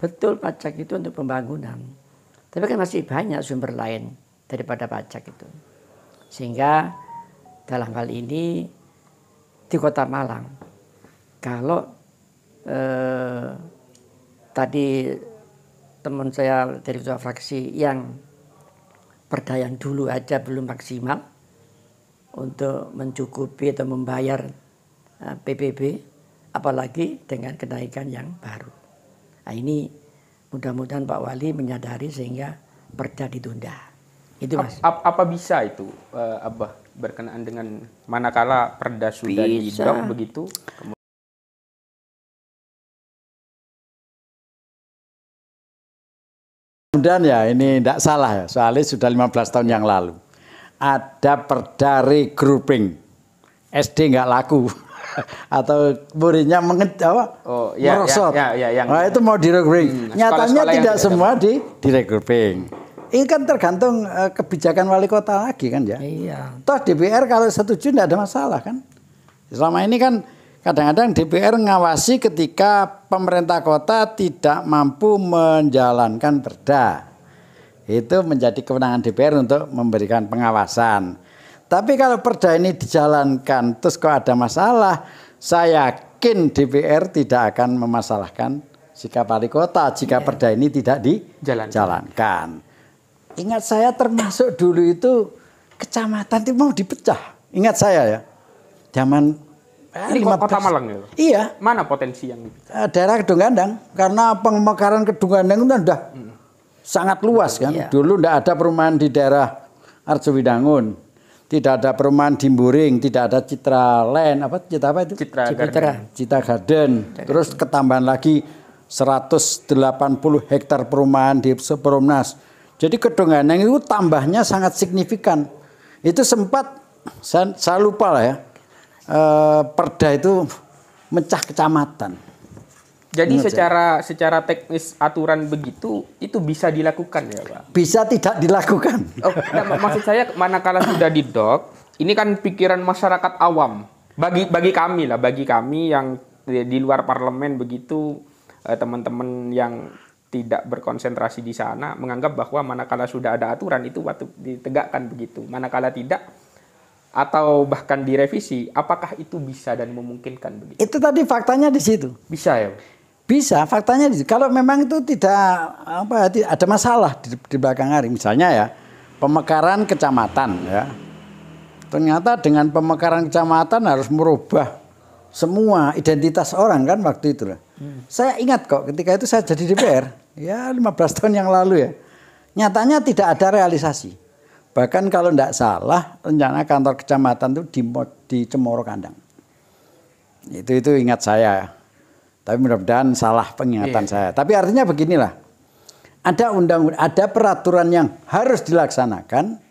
Betul, pajak itu untuk pembangunan. Tapi kan masih banyak sumber lain daripada pajak itu. Sehingga dalam hal ini di Kota Malang, kalau tadi teman saya dari ketua fraksi yang perdayaan dulu aja belum maksimal untuk mencukupi atau membayar PBB, apalagi dengan kenaikan yang baru. Nah ini mudah-mudahan Pak Wali menyadari sehingga perda ditunda. Itu Mas. Apa bisa itu Abah berkenaan dengan manakala perda sudah di-drop begitu? Kemudian ya ini tidak salah ya, soalnya sudah 15 tahun yang lalu. Ada perda regrouping. SD nggak laku. Atau muridnya merosot. Nah, itu mau di-regrouping. Nyatanya tidak semua di-regrouping. Ini kan tergantung kebijakan wali kota lagi kan ya. Iya. Toh DPR kalau setuju tidak ada masalah kan. Selama ini kan kadang-kadang DPR ngawasi ketika pemerintah kota tidak mampu menjalankan perda. Itu menjadi kewenangan DPR untuk memberikan pengawasan. Tapi kalau perda ini dijalankan terus kok ada masalah, saya yakin DPR tidak akan memasalahkan sikap wali kota jika perda ini tidak dijalankan. Ingat saya termasuk dulu itu kecamatan itu mau dipecah. Ingat saya ya. Zaman ini Kota Malang ya? Iya. Mana potensi yang dipecah? Daerah Kedung Gandang. Karena pemekaran Kedung Gandang itu sudah sangat luas kan. Iya. Dulu tidak ada perumahan di daerah Arjowidangun. Tidak ada perumahan di Mburing, tidak ada Citra Land, Citra Garden. Terus ketambahan lagi 180 hektar perumahan di Seperumnas. Jadi Kedung Gandang itu tambahnya sangat signifikan. Itu sempat, saya lupa lah ya, perda itu mecah kecamatan. Jadi secara teknis aturan begitu itu bisa dilakukan ya Pak? Bisa tidak dilakukan. Oh, nah, maksud saya manakala sudah di-dock, ini kan pikiran masyarakat awam. Bagi kami yang di luar parlemen begitu, teman-teman yang tidak berkonsentrasi di sana menganggap bahwa manakala sudah ada aturan itu waktu ditegakkan begitu. Manakala tidak atau bahkan direvisi, apakah itu bisa dan memungkinkan begitu? Itu tadi faktanya di situ. Bisa ya? Bisa, faktanya kalau memang itu tidak ada masalah di belakang hari, misalnya ya pemekaran kecamatan ya, ternyata dengan pemekaran kecamatan harus merubah semua identitas orang kan waktu itu. Saya ingat kok ketika itu saya jadi DPR ya 15 tahun yang lalu ya, nyatanya tidak ada realisasi. Bahkan kalau tidak salah rencana kantor kecamatan itu di Cemoro Kandang. Itu ingat saya. Tapi mudah-mudahan salah pengingatan saya. Tapi artinya beginilah. Ada peraturan yang harus dilaksanakan.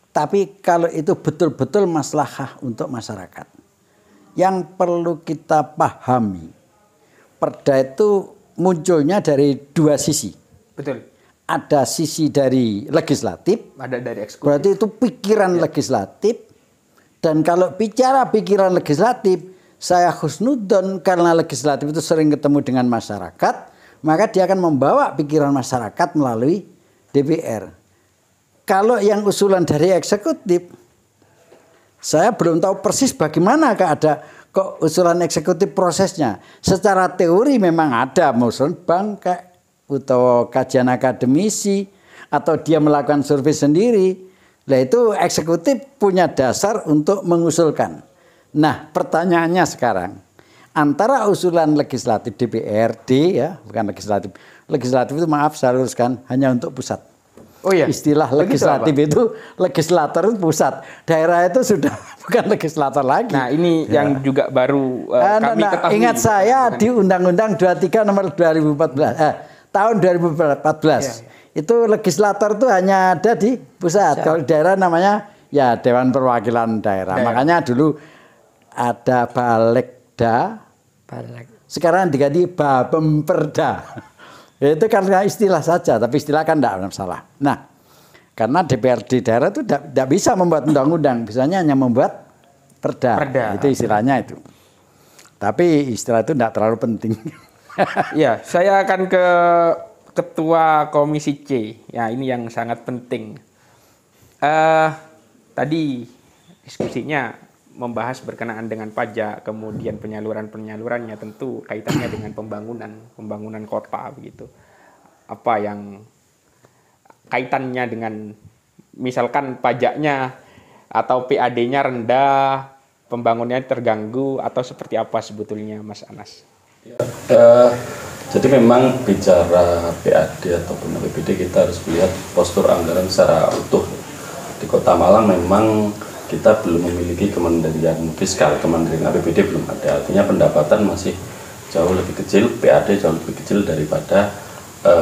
Tapi kalau itu betul-betul maslahah untuk masyarakat. Yang perlu kita pahami. Perda itu munculnya dari dua sisi. Betul. Ada sisi dari legislatif. Ada dari eksekutif. Berarti itu pikiran legislatif. Dan kalau bicara pikiran legislatif, saya husnudon karena legislatif itu sering ketemu dengan masyarakat, maka dia akan membawa pikiran masyarakat melalui DPR. Kalau yang usulan dari eksekutif, saya belum tahu persis bagaimana ada kok usulan eksekutif prosesnya. Secara teori memang ada usulan bangkai atau kajian akademisi atau dia melakukan survei sendiri. Nah itu eksekutif punya dasar untuk mengusulkan. Nah, pertanyaannya sekarang, antara usulan legislatif DPRD ya, bukan legislatif. Legislatif itu maaf saya luruskan hanya untuk pusat. Oh iya. Istilah legislatif itu legislator itu pusat. Daerah itu sudah bukan legislator lagi. Nah, ini yang juga baru kami ketahui. Ingat saya di Undang-Undang 23 nomor 2014 tahun 2014. Ya. Itu legislator itu hanya ada di pusat. Kalau di daerah namanya ya Dewan Perwakilan Daerah. Makanya dulu ada Balekda, sekarang diganti Bapemperda. Ya, itu karena istilah saja, tapi istilah kan tidak masalah. Nah, karena DPRD daerah itu tidak bisa membuat undang-undang, bisanya hanya membuat perda. Itu istilahnya itu. Tapi istilah itu tidak terlalu penting. Ya, saya akan ke Ketua Komisi C. Ya, ini yang sangat penting. Tadi diskusinya membahas berkenaan dengan pajak, kemudian penyalurannya tentu kaitannya dengan pembangunan kota begitu. Apa yang kaitannya dengan misalkan pajaknya atau PAD-nya rendah, pembangunannya terganggu atau seperti apa sebetulnya, Mas Anas? Jadi memang bicara PAD ataupun APBD kita harus melihat postur anggaran secara utuh. Di Kota Malang memang kita belum memiliki kementerian fiskal, kementerian APBD belum ada. Artinya pendapatan masih jauh lebih kecil, PAD jauh lebih kecil daripada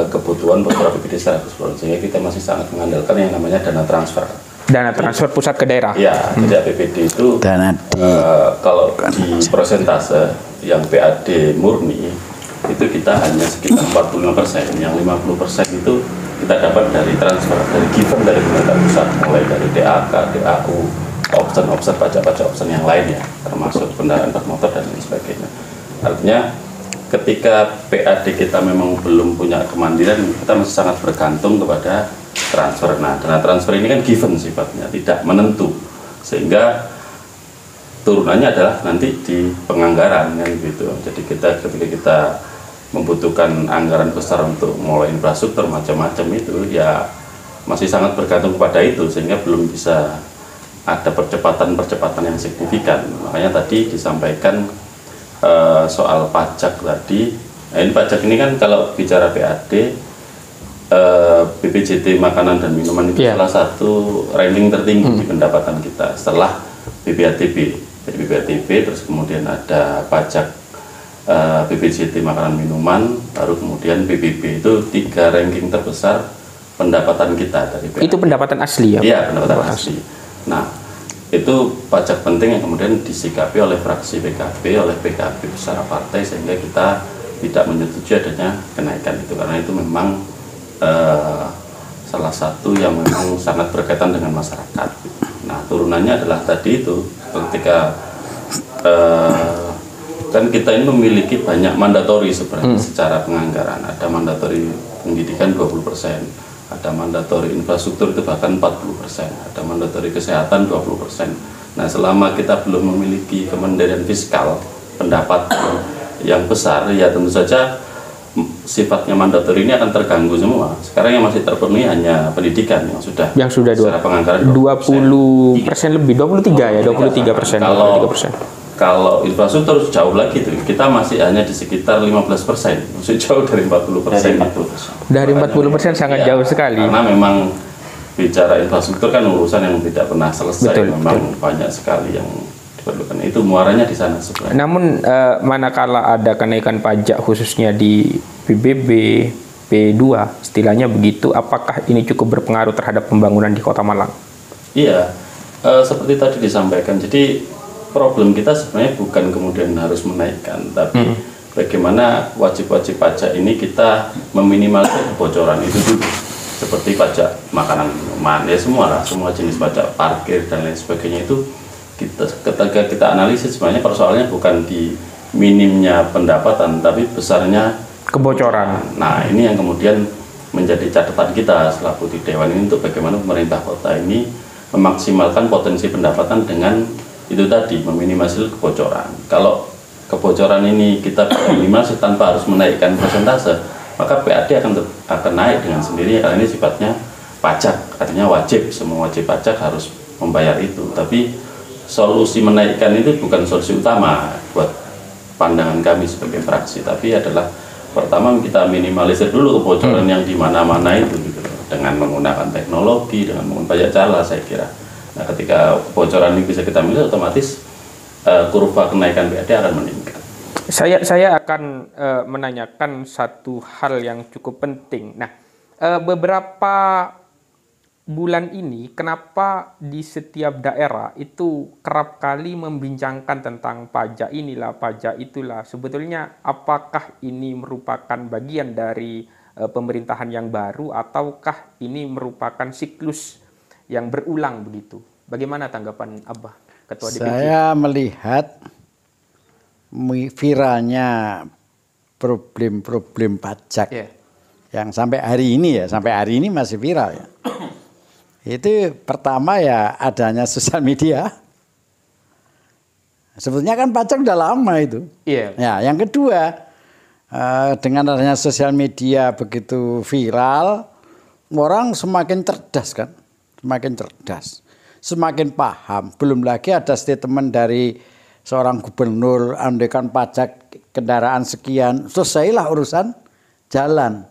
kebutuhan postur APBD secara keseluruhan. Sehingga kita masih sangat mengandalkan yang namanya dana transfer. Dana transfer pusat ke daerah. Ya, jadi APBD itu kalau di persentase yang PAD murni itu kita hanya sekitar 45%, yang 50% itu kita dapat dari transfer, dari given dari pemerintah pusat, mulai dari DAK, DAU, option pajak-pajak option yang lain ya, termasuk kendaraan bermotor dan lain sebagainya. Artinya ketika PAD kita memang belum punya kemandirian, kita masih sangat bergantung kepada transfer. Nah, dana transfer ini kan given sifatnya, tidak menentu, sehingga turunannya adalah nanti di penganggaran kan gitu. Jadi ketika kita membutuhkan anggaran besar untuk mulai infrastruktur macam-macam itu ya masih sangat bergantung kepada itu, sehingga belum bisa ada percepatan yang signifikan. Makanya tadi disampaikan soal pajak tadi. Nah, ini pajak ini kan kalau bicara PAD, BPJT makanan dan minuman itu salah satu ranking tertinggi di pendapatan kita setelah BPATB. Jadi BPATB, terus kemudian ada pajak BPJT makanan minuman, baru kemudian BBB. Itu 3 ranking terbesar pendapatan kita dari PAD. Itu pendapatan asli ya? Iya, pendapatan asli. Nah, itu pajak penting yang kemudian disikapi oleh fraksi PKB, oleh PKB secara partai, sehingga kita tidak menyetujui adanya kenaikan itu, karena itu memang salah satu yang memang sangat berkaitan dengan masyarakat. Nah, turunannya adalah tadi itu ketika kan kita ini memiliki banyak mandatori sebenarnya secara penganggaran. Ada mandatori pendidikan 20%, ada mandatori infrastruktur itu bahkan 40%, ada mandatori kesehatan 20%. Nah, selama kita belum memiliki kemandirian fiskal, pendapatan yang besar, ya tentu saja sifatnya mandatori ini akan terganggu semua. Sekarang yang masih terpenuhi hanya pendidikan yang sudah secara penganggaran 20% lebih, 23 ya, 23%. Kalau infrastruktur jauh lagi tuh, kita masih hanya di sekitar 15%, masih jauh dari 40% itu. Dari 40% sangat jauh sekali. Karena memang bicara infrastruktur kan urusan yang tidak pernah selesai, memang banyak sekali yang diperlukan. Itu muaranya di sana sebenarnya. Namun manakala ada kenaikan pajak khususnya di PBB, P2, istilahnya begitu, apakah ini cukup berpengaruh terhadap pembangunan di Kota Malang? Iya, seperti tadi disampaikan. Jadi problem kita sebenarnya bukan kemudian harus menaikkan, tapi bagaimana wajib-wajib pajak ini kita meminimalkan kebocoran itu dulu. Seperti pajak makanan minuman, ya semua jenis pajak parkir dan lain sebagainya itu ketika kita analisis sebenarnya persoalannya bukan di minimnya pendapatan, tapi besarnya kebocoran. Nah, ini yang kemudian menjadi catatan kita selaku di Dewan ini untuk bagaimana pemerintah kota ini memaksimalkan potensi pendapatan dengan itu tadi, meminimalisir kebocoran. Kalau kebocoran ini kita minimalisir tanpa harus menaikkan persentase, maka PAD akan naik dengan sendirinya, karena ini sifatnya pajak, artinya wajib, semua wajib pajak harus membayar itu. Tapi solusi menaikkan itu bukan solusi utama buat pandangan kami sebagai fraksi, tapi adalah pertama kita minimalisir dulu kebocoran yang di mana-mana itu gitu, dengan menggunakan teknologi, dengan menggunakan banyak cara saya kira. Nah, ketika kebocoran ini bisa kita milih, otomatis kurva kenaikan PAD akan meningkat. Saya akan menanyakan satu hal yang cukup penting. Nah, beberapa bulan ini, kenapa di setiap daerah itu kerap kali membincangkan tentang pajak inilah, pajak itulah. Sebetulnya apakah ini merupakan bagian dari pemerintahan yang baru ataukah ini merupakan siklus yang berulang begitu? Bagaimana tanggapan Abah, Ketua DPC? Saya melihat viralnya problem-problem pajak yang sampai hari ini masih viral ya. Itu pertama ya adanya sosial media. Sebetulnya kan pajak udah lama itu. Ya, yang kedua dengan adanya sosial media begitu viral, orang semakin cerdas kan, semakin paham. Belum lagi ada statement dari seorang gubernur, andaikan pajak kendaraan sekian, selesailah urusan jalan.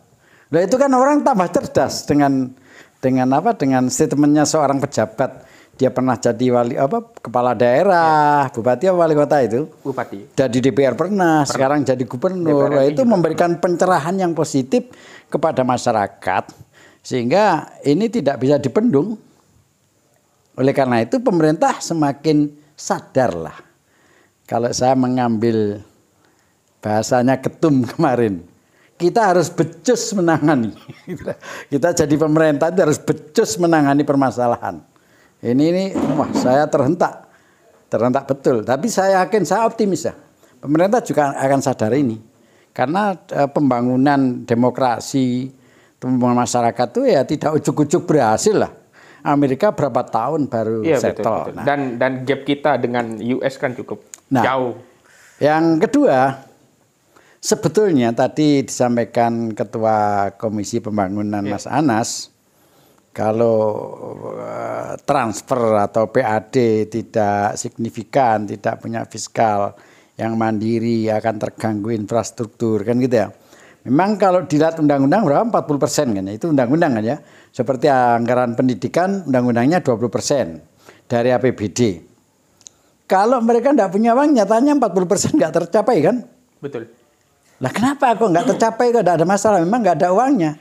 Nah itu kan orang tambah cerdas dengan statementnya seorang pejabat. Dia pernah jadi kepala daerah, bupati atau wali kota itu? Bupati. Jadi DPR pernah, sekarang jadi gubernur. Nah, itu memberikan pencerahan yang positif kepada masyarakat sehingga ini tidak bisa dibendung. Oleh karena itu pemerintah semakin sadarlah. Kalau saya mengambil bahasanya ketum kemarin, kita harus becus menangani. Kita jadi pemerintah itu harus becus menangani permasalahan. Ini wah saya terhentak betul. Tapi saya yakin, saya optimis ya. Pemerintah juga akan sadar ini. Karena pembangunan demokrasi, pembangunan masyarakat itu ya tidak ujuk-ujuk berhasil lah. Amerika berapa tahun baru settle. Betul. Nah, dan gap kita dengan US kan cukup jauh. Yang kedua, sebetulnya tadi disampaikan Ketua Komisi Pembangunan Mas Anas, kalau transfer atau PAD tidak signifikan, tidak punya fiskal yang mandiri, akan terganggu infrastruktur kan gitu ya. Memang kalau dilihat undang-undang berapa 40% kan ya, itu undang-undang kan ya. Seperti anggaran pendidikan undang-undangnya 20% dari APBD. Kalau mereka tidak punya uang, nyatanya 40% nggak tercapai kan? Betul. Lah kenapa kok nggak tercapai, kok tidak ada masalah, memang nggak ada uangnya.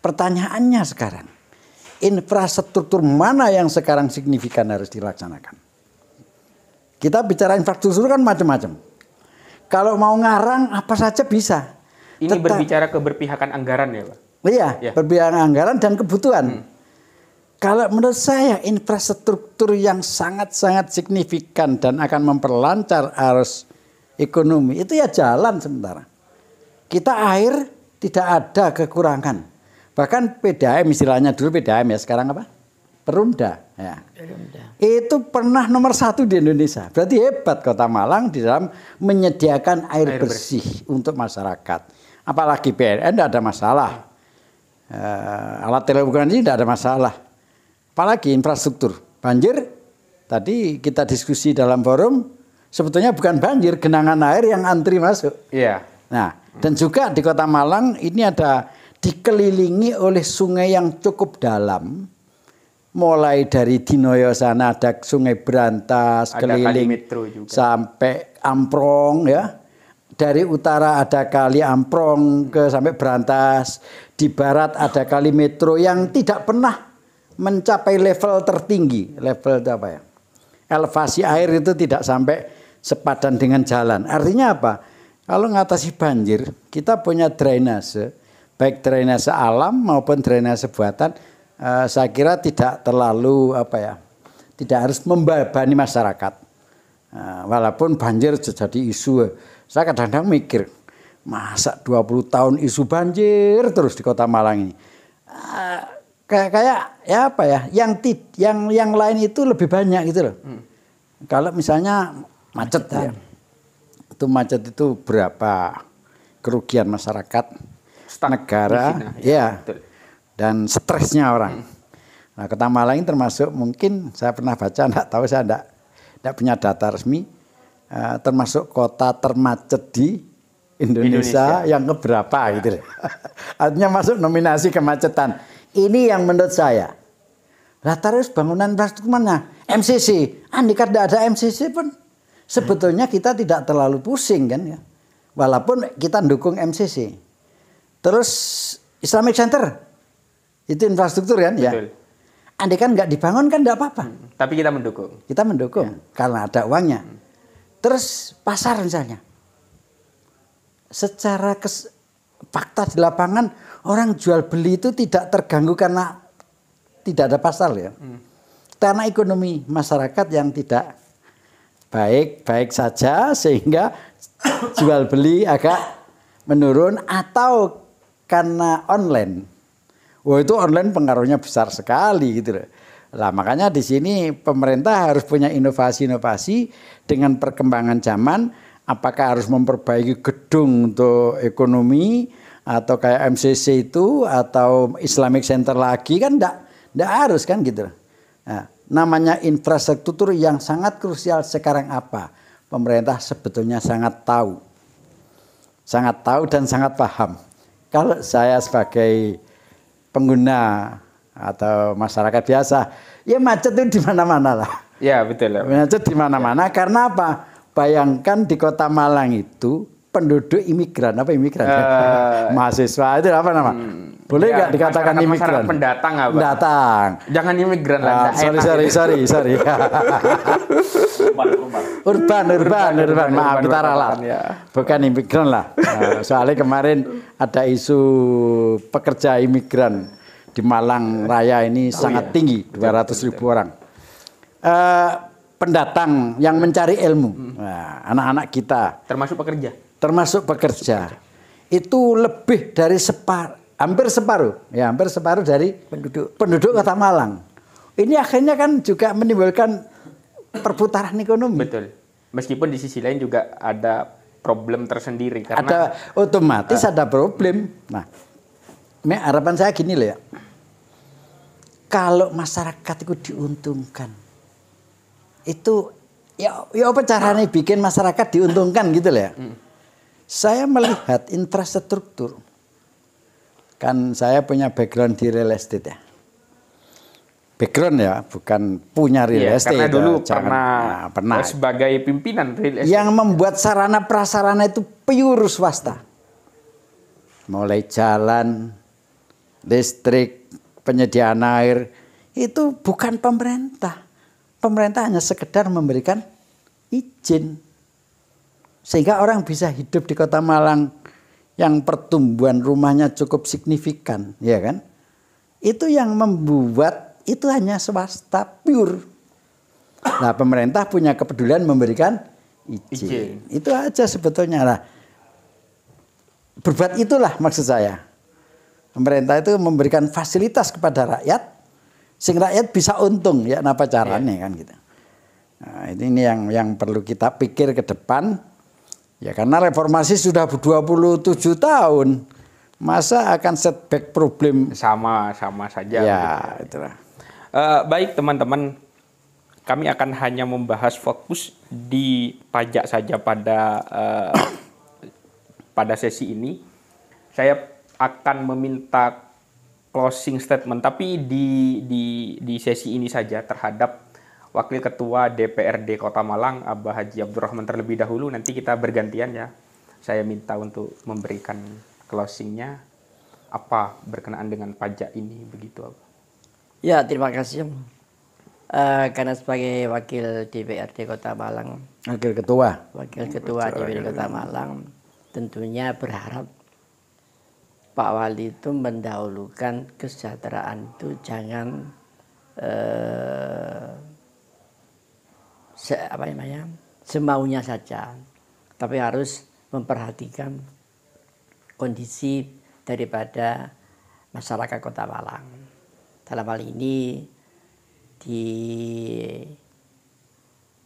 Pertanyaannya sekarang, infrastruktur mana yang sekarang signifikan harus dilaksanakan? Kita bicara infrastruktur kan macam-macam. Kalau mau ngarang apa saja bisa. Ini berbicara keberpihakan anggaran ya Pak? Iya, berpihakan anggaran dan kebutuhan. Kalau menurut saya infrastruktur yang sangat-sangat signifikan dan akan memperlancar arus ekonomi itu ya jalan sementara. Kita air tidak ada kekurangan. Bahkan PDAM istilahnya dulu PDAM ya, sekarang apa? Perumda. Ya. Itu pernah nomor 1 di Indonesia. Berarti hebat Kota Malang di dalam menyediakan air bersih untuk masyarakat. Apalagi PLN tidak ada masalah. Alat telekomunikasi tidak ada masalah. Apalagi infrastruktur. Banjir, tadi kita diskusi dalam forum, sebetulnya bukan banjir, genangan air yang antri masuk. Iya. Nah, dan juga di Kota Malang ini ada dikelilingi oleh sungai yang cukup dalam. Mulai dari Dinoyo sana ada Sungai Berantas, ada keliling sampai Amprong ya. Dari utara ada Kali Amprong sampai Berantas. Di barat ada Kali Metro yang tidak pernah mencapai level tertinggi. Level apa ya? Elevasi air itu tidak sampai sepadan dengan jalan. Artinya apa? Kalau mengatasi banjir, kita punya drainase, baik drainase alam maupun drainase buatan. Saya kira tidak terlalu tidak harus membebani masyarakat. Walaupun banjir jadi isu, saya kadang-kadang mikir, masa 20 tahun isu banjir terus di Kota Malang ini. Yang lain itu lebih banyak gitu loh. Kalau misalnya macet ya. Itu macet itu berapa kerugian masyarakat, negara, ya. Dan stresnya orang. Nah, Kota Malang ini termasuk mungkin saya pernah baca, enggak tahu, saya enggak punya data resmi, termasuk kota termacet di Indonesia. Yang keberapa gitu. Artinya masuk nominasi kemacetan. Ini yang menurut saya. Lah terus bangunan infrastruktur mana? MCC. Andai tidak ada MCC pun sebetulnya kita tidak terlalu pusing kan ya. Walaupun kita dukung MCC. Terus Islamic Center. Itu infrastruktur kan ya. Andai kan nggak dibangun kan nggak apa-apa. Tapi kita mendukung. Kita mendukung karena ada uangnya. Terus pasar misalnya. Secara fakta di lapangan orang jual beli itu tidak terganggu karena tidak ada pasar ya. Karena ekonomi masyarakat yang tidak baik saja sehingga jual beli agak menurun atau karena online. Wah itu online pengaruhnya besar sekali gitu loh. Lah makanya di sini pemerintah harus punya inovasi-inovasi dengan perkembangan zaman. Apakah harus memperbaiki gedung untuk ekonomi atau kayak MCC itu atau Islamic Center lagi kan enggak harus kan gitu. Nah, namanya infrastruktur yang sangat krusial sekarang apa? Pemerintah sebetulnya sangat tahu dan sangat paham. Kalau saya sebagai pengguna atau masyarakat biasa, ya macet itu di mana-mana lah. Ya betul. Macet di mana-mana karena apa? Bayangkan di Kota Malang itu penduduk imigran, apa imigran? Mahasiswa itu apa nama? Boleh nggak dikatakan imigran? Pendatang apa? Pendatang. Jangan imigran lah. Sorry. Urban. Maaf, kita ralat. Ya. Bukan imigran lah. Nah, soalnya kemarin ada isu pekerja imigran di Malang Raya ini sangat tinggi, 200.000 orang. Pendatang yang mencari ilmu, nah, anak-anak kita. Termasuk pekerja. Itu lebih dari hampir separuh dari penduduk Kota Malang. Ini akhirnya kan juga menimbulkan perputaran ekonomi. Betul. Meskipun di sisi lain juga ada problem tersendiri karena otomatis ada problem. Nah, harapan saya gini loh ya. Kalau masyarakat itu diuntungkan, itu ya apa caranya bikin masyarakat diuntungkan gitu loh ya. Saya melihat infrastruktur. Kan saya punya background di real estate ya. Background ya, bukan punya real estate. Karena dulu pernah sebagai pimpinan real estate. Yang membuat sarana prasarana itu pure swasta. Mulai jalan, listrik, penyediaan air, itu bukan pemerintah. Pemerintah hanya sekedar memberikan izin. Sehingga orang bisa hidup di Kota Malang yang pertumbuhan rumahnya cukup signifikan, ya kan? Itu yang membuat itu hanya swasta pure. Nah, pemerintah punya kepedulian memberikan izin. Itu aja sebetulnya lah. Berbuat itulah maksud saya. Pemerintah itu memberikan fasilitas kepada rakyat sehingga rakyat bisa untung ya apa caranya kan gitu. Nah, ini yang perlu kita pikir ke depan. Ya karena reformasi sudah 27 tahun. Masa akan setback problem sama saja. Ya, itulah. Baik teman-teman, kami akan hanya membahas fokus di pajak saja pada sesi ini. Saya akan meminta closing statement, tapi di sesi ini saja terhadap Wakil Ketua DPRD Kota Malang, Abah Haji Abdurrahman terlebih dahulu. Nanti kita bergantian ya. Saya minta untuk memberikan closingnya apa berkenaan dengan pajak ini, begitu Abah. Ya, terima kasih. Karena sebagai Wakil DPRD Kota Malang, Wakil Ketua DPRD Kota Malang, tentunya berharap Pak Wali itu mendahulukan kesejahteraan itu jangan semaunya saja, tapi harus memperhatikan kondisi daripada masyarakat Kota Malang. Dalam hal ini di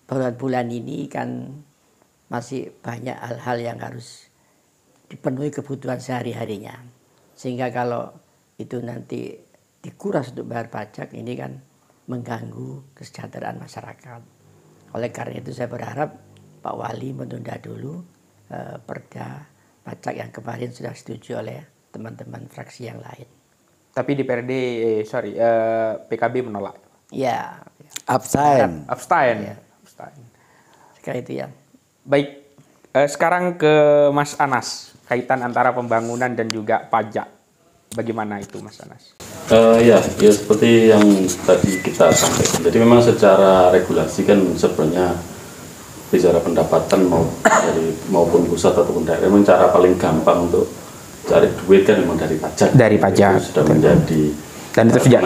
bulan ini kan masih banyak hal-hal yang harus dipenuhi kebutuhan sehari-harinya. Sehingga kalau itu nanti dikuras untuk bayar pajak, ini kan mengganggu kesejahteraan masyarakat. Oleh karena itu saya berharap Pak Wali menunda dulu perda pajak yang kemarin sudah setuju oleh teman-teman fraksi yang lain. Tapi di PKB menolak. Ya. Abstain. Ya. Sekali itu ya. Baik, sekarang ke Mas Anas, kaitan antara pembangunan dan juga pajak. Bagaimana itu Mas Anas? Ya seperti yang tadi kita sampaikan. Jadi memang secara regulasi kan sebenarnya bicara pendapatan maupun pusat ataupun daerah memang cara paling gampang untuk cari duit kan memang dari pajak. Dari pajak. Itu sudah menjadi Dan itu sejak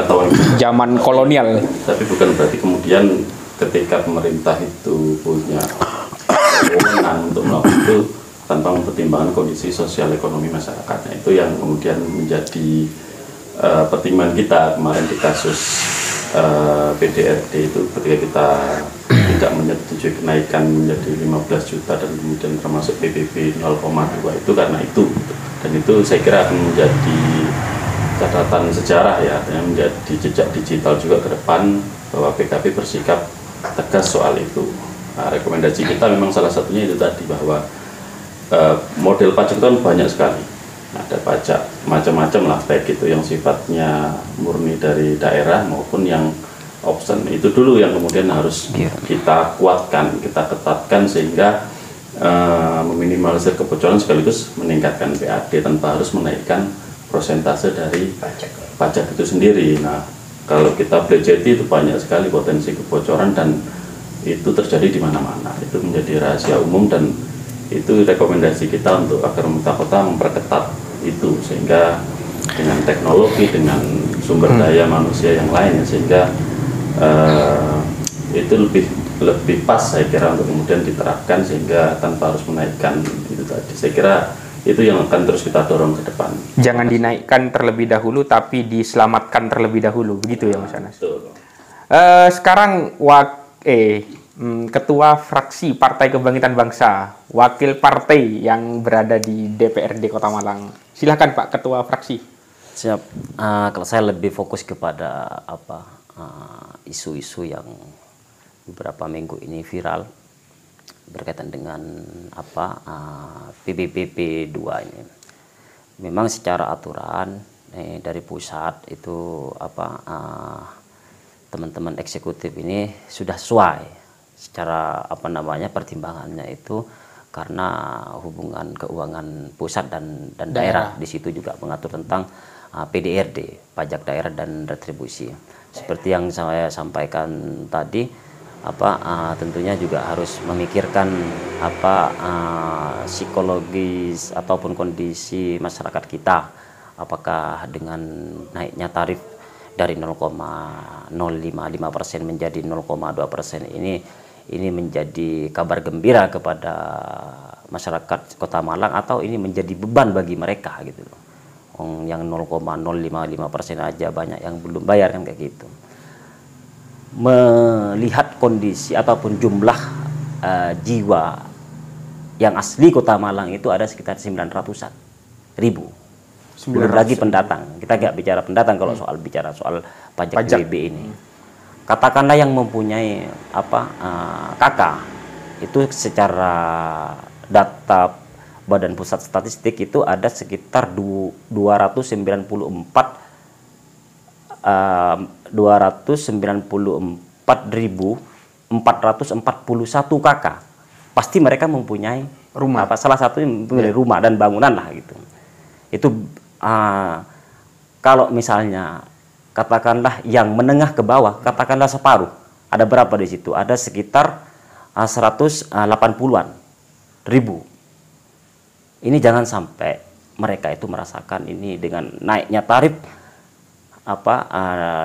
zaman kolonial. Tapi bukan berarti kemudian ketika pemerintah itu punya wewenang untuk melakukan itu tanpa mempertimbangkan kondisi sosial ekonomi masyarakatnya. Itu yang kemudian menjadi pertimbangan kita kemarin di kasus PDRD itu, ketika kita tidak menyetujui kenaikan menjadi 15 juta dan kemudian termasuk PBB 0,2 itu karena itu. Dan itu saya kira akan menjadi catatan sejarah ya, yang menjadi jejak digital juga ke depan bahwa PKB bersikap tegas soal itu. Nah, rekomendasi kita memang salah satunya itu tadi, bahwa model pajak itu kan banyak sekali. Ada pajak macam-macam lah, baik itu yang sifatnya murni dari daerah maupun yang option. Itu dulu yang kemudian harus kita kuatkan, kita ketatkan sehingga meminimalisir kebocoran sekaligus meningkatkan PAD tanpa harus menaikkan persentase dari pajak itu sendiri. Nah, kalau kita belajeti itu banyak sekali potensi kebocoran dan itu terjadi di mana-mana. Itu menjadi rahasia umum dan itu rekomendasi kita untuk agar pemerintah kota memperketat itu sehingga dengan teknologi, dengan sumber daya manusia yang lain, sehingga itu lebih pas saya kira untuk kemudian diterapkan sehingga tanpa harus menaikkan itu tadi. Saya kira itu yang akan terus kita dorong ke depan. Jangan dinaikkan terlebih dahulu, tapi diselamatkan terlebih dahulu, begitu ya Mas Anas. Betul. Sekarang Ketua Fraksi Partai Kebangkitan Bangsa, wakil partai yang berada di DPRD Kota Malang. Silahkan Pak Ketua Fraksi. Siap. Kalau saya lebih fokus kepada isu-isu yang beberapa minggu ini viral berkaitan dengan PBBP 2 ini. Memang secara aturan dari pusat itu teman-teman eksekutif ini sudah sesuai secara pertimbangannya itu karena hubungan keuangan pusat dan daerah. Di situ juga mengatur tentang PDRD, pajak daerah dan retribusi. Seperti yang saya sampaikan tadi, tentunya juga harus memikirkan psikologis ataupun kondisi masyarakat kita. Apakah dengan naiknya tarif dari 0,055% menjadi 0,2% ini menjadi kabar gembira kepada masyarakat Kota Malang atau ini menjadi beban bagi mereka gitu loh. Yang 0,055% aja banyak yang belum bayar kan kayak gitu. Melihat kondisi ataupun jumlah jiwa yang asli Kota Malang itu ada sekitar 900-an ribu. Belum lagi pendatang. Kita nggak bicara pendatang kalau bicara soal pajak PBB ini. Katakanlah yang mempunyai KK itu secara data Badan Pusat Statistik itu ada sekitar 294.441 KK. Pasti mereka mempunyai rumah. Salah satunya mempunyai rumah dan bangunan lah gitu. Itu kalau misalnya katakanlah yang menengah ke bawah, katakanlah separuh. Ada berapa di situ? Ada sekitar 180-an ribu. Ini jangan sampai mereka itu merasakan ini dengan naiknya tarif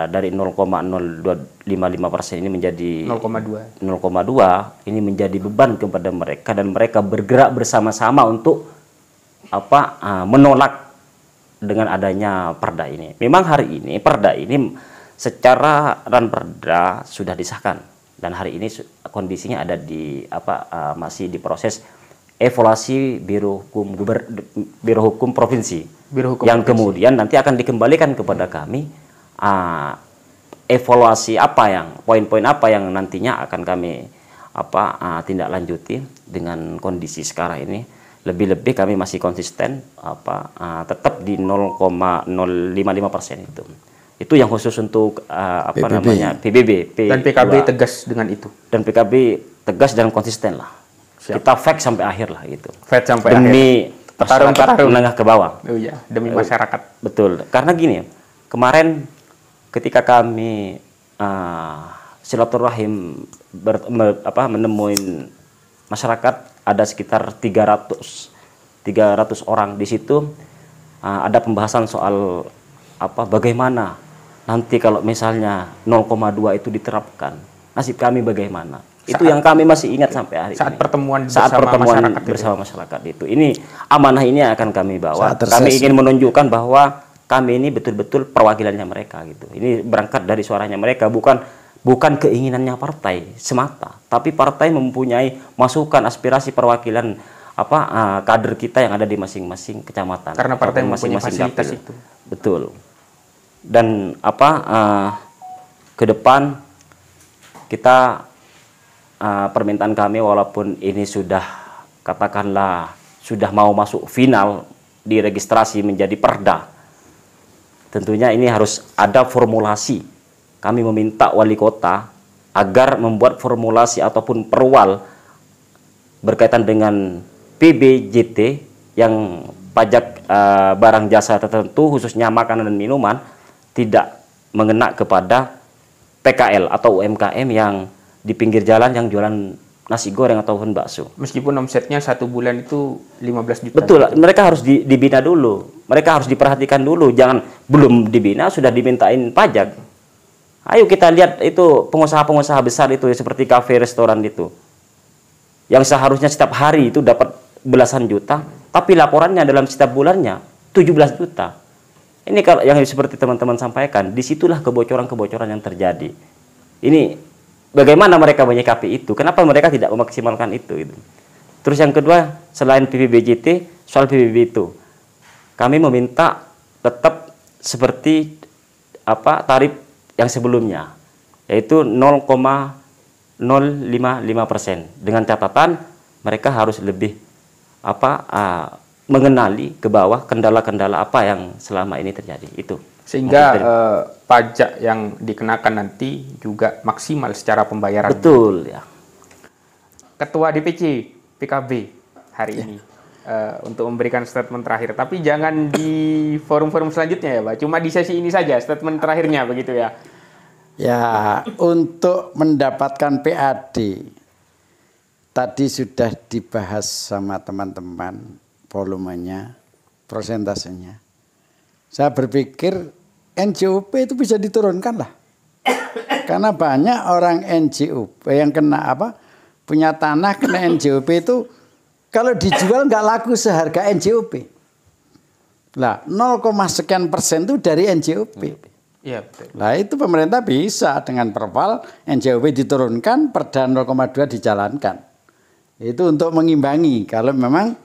dari 0,055% ini menjadi 0,2. Ini menjadi beban kepada mereka dan mereka bergerak bersama-sama untuk menolak dengan adanya perda ini. Memang hari ini perda ini secara ranperda sudah disahkan dan hari ini kondisinya ada di masih diproses evaluasi Biro Hukum Provinsi. Yang kemudian nanti akan dikembalikan kepada kami evaluasi poin-poin apa yang nantinya akan kami tindak lanjuti dengan kondisi sekarang ini. Lebih-lebih kami masih konsisten tetap di 0,055% itu. Itu yang khusus untuk PBB. Dan PKB tegas dengan itu. Dan PKB tegas dan konsisten lah. Siap. Kita fight sampai akhir lah gitu. Fight sampai demi akhir. Masyarakat menengah ke bawah. Oh iya, demi masyarakat. Betul. Karena gini, kemarin ketika kami silaturahim menemuin masyarakat ada sekitar 300 orang di situ. ada pembahasan soal bagaimana nanti kalau misalnya 0,2 itu diterapkan, nasib kami bagaimana? Itu yang kami masih ingat sampai hari saat ini. Pertemuan Saat bersama pertemuan masyarakat bersama masyarakat itu. Ini amanah ini akan kami bawa. Saat Kami reses. ingin menunjukkan bahwa kami ini betul-betul perwakilannya mereka gitu. Ini berangkat dari suaranya mereka, bukan keinginannya partai semata, tapi partai mempunyai masukan aspirasi perwakilan kader kita yang ada di masing-masing kecamatan. Karena partai ataupun mempunyai masing-masing fasilitas dapil. itu. Betul. Dan ke depan kita permintaan kami, walaupun ini sudah katakanlah sudah mau masuk final diregistrasi menjadi perda, tentunya ini harus ada formulasi. Kami meminta wali kota agar membuat formulasi ataupun perwal berkaitan dengan PBJT yang pajak barang jasa tertentu khususnya makanan dan minuman tidak mengena kepada PKL atau UMKM yang di pinggir jalan yang jualan nasi goreng ataupun bakso. Meskipun omsetnya 1 bulan itu 15 juta. Betul, mereka harus dibina dulu. Mereka harus diperhatikan dulu. Jangan belum dibina sudah dimintain pajak. Ayo kita lihat itu pengusaha-pengusaha besar itu seperti kafe, restoran itu. Yang seharusnya setiap hari itu dapat belasan juta, tapi laporannya dalam setiap bulannya 17 juta. Ini kalau yang seperti teman-teman sampaikan, disitulah kebocoran-kebocoran yang terjadi. Ini bagaimana mereka menyikapi itu? Kenapa mereka tidak memaksimalkan itu? Terus yang kedua, selain PBBJT, soal PBB itu, kami meminta tetap seperti tarif yang sebelumnya, yaitu 0,055%. Dengan catatan mereka harus lebih mengenali ke bawah kendala-kendala apa yang selama ini terjadi itu. Sehingga pajak yang dikenakan nanti juga maksimal secara pembayaran. Betul ya. Ketua DPC PKB hari ini untuk memberikan statement terakhir. Tapi jangan di forum-forum selanjutnya ya Pak. Cuma di sesi ini saja statement terakhirnya begitu ya. Ya, untuk mendapatkan PAD tadi sudah dibahas sama teman-teman volumenya, prosentasenya. Saya berpikir NJOP itu bisa diturunkan lah. Karena banyak orang NJOP yang kena punya tanah kena NJOP itu kalau dijual nggak laku seharga NJOP. Lah 0, sekian persen itu dari NJOP. Iya betul. Nah itu pemerintah bisa dengan perwal NJOP diturunkan, perda 0,2 dijalankan. Itu untuk mengimbangi kalau memang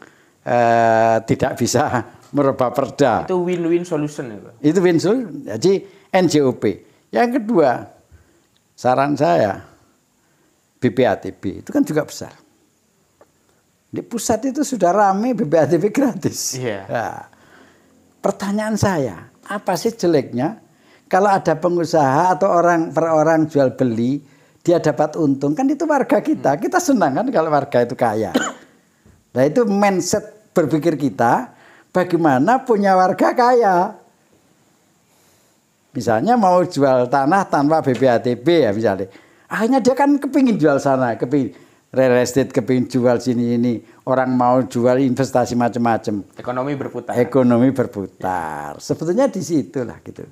tidak bisa merubah perda. Itu win-win solution ya Pak. Itu win solution. Jadi NJOP. Yang kedua, saran saya BPATB itu kan juga besar. Di pusat itu sudah ramai BPATB gratis. Iya. Nah, pertanyaan saya, apa sih jeleknya kalau ada pengusaha atau orang per orang jual beli dia dapat untung, kan itu warga kita. Kita senang kan kalau warga itu kaya. Nah itu mindset berpikir kita, bagaimana punya warga kaya. Misalnya mau jual tanah tanpa BPATB ya misalnya. Akhirnya dia kan kepingin jual sana, kepingin real estate, kepingin jual sini ini. Orang mau jual investasi macam-macam. Ekonomi berputar. Ekonomi berputar. Sebetulnya di situlah gitu.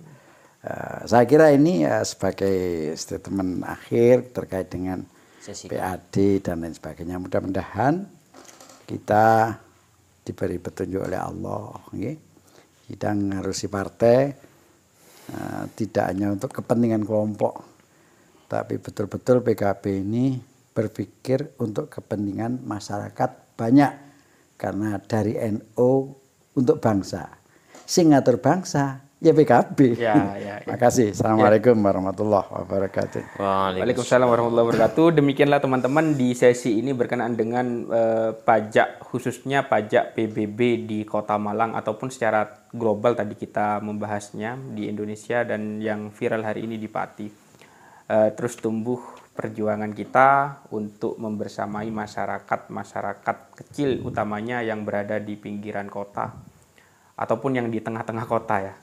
Saya kira ini sebagai statement akhir terkait dengan PAD dan lain sebagainya. Mudah-mudahan kita diberi petunjuk oleh Allah. Kita ngarusi partai tidak hanya untuk kepentingan kelompok, tapi betul-betul PKB ini berpikir untuk kepentingan masyarakat banyak. Karena dari NU untuk bangsa. Sing ngatur bangsa ya PKB. Ya. Makasih. Assalamualaikum warahmatullahi wabarakatuh. Waalaikumsalam warahmatullahi wabarakatuh. Demikianlah teman-teman di sesi ini berkenaan dengan pajak, khususnya pajak PBB di Kota Malang ataupun secara global tadi kita membahasnya di Indonesia dan yang viral hari ini di Pati. Terus tumbuh perjuangan kita untuk membersamai masyarakat kecil utamanya yang berada di pinggiran kota ataupun yang di tengah-tengah kota ya.